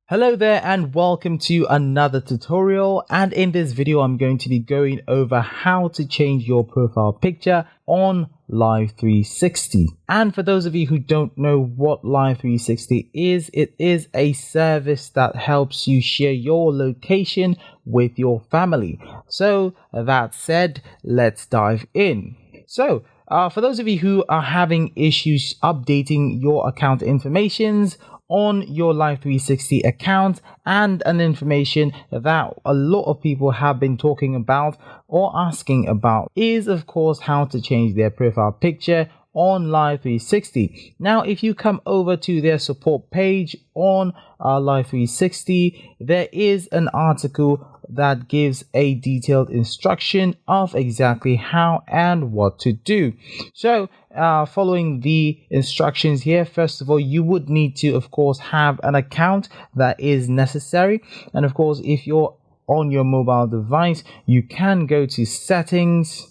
Hello there and welcome to another tutorial, and in this video I'm going to be going over how to change your profile picture on Life360. And for those of you who don't know what Life360 is, it is a service that helps you share your location with your family. So that said, let's dive in. So for those of you who are having issues updating your account informations on your Life360 account, and an information that a lot of people have been talking about or asking about is of course how to change their profile picture on Life360. Now if you come over to their support page on Life360, there is an article that gives a detailed instruction of exactly how and what to do. So following the instructions here, first of all, you would need to of course have an account that is necessary, and of course if you're on your mobile device you can go to settings,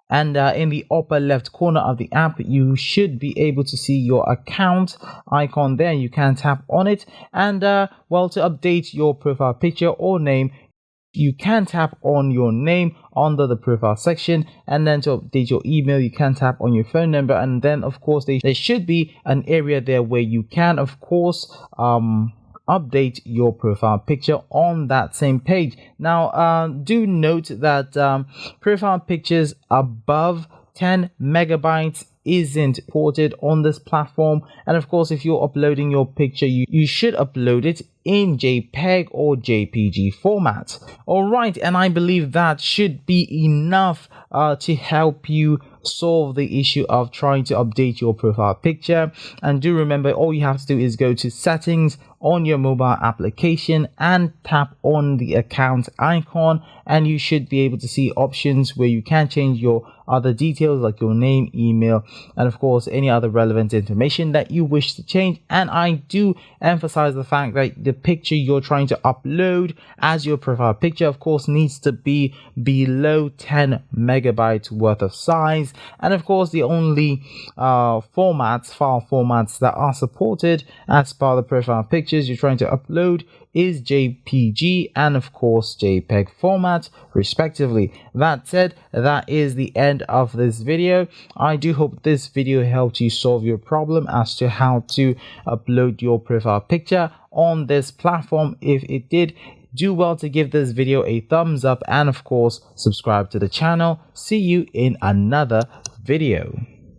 and in the upper left corner of the app you should be able to see your account icon there. You can tap on it, and well, to update your profile picture or name you can tap on your name under the profile section, and then to update your email you can tap on your phone number, and then of course there should be an area there where you can of course update your profile picture on that same page. Now do note that profile pictures above 10 megabytes isn't ported on this platform, and of course if you're uploading your picture you should upload it in JPEG or JPG format. Alright, and I believe that should be enough to help you solve the issue of trying to update your profile picture. And do remember, all you have to do is go to settings on your mobile application and tap on the account icon, and you should be able to see options where you can change your other details like your name, email, and of course any other relevant information that you wish to change. And I do emphasize the fact that the picture you're trying to upload as your profile picture of course needs to be below 10 megabytes worth of size, and of course the only file formats that are supported as part of the profile pictures you're trying to upload is JPG and of course JPEG format respectively. That said, that is the end of this video. I do hope this video helped you solve your problem as to how to upload your profile picture on this platform. If it did, do well to give this video a thumbs up and of course subscribe to the channel. See you in another video.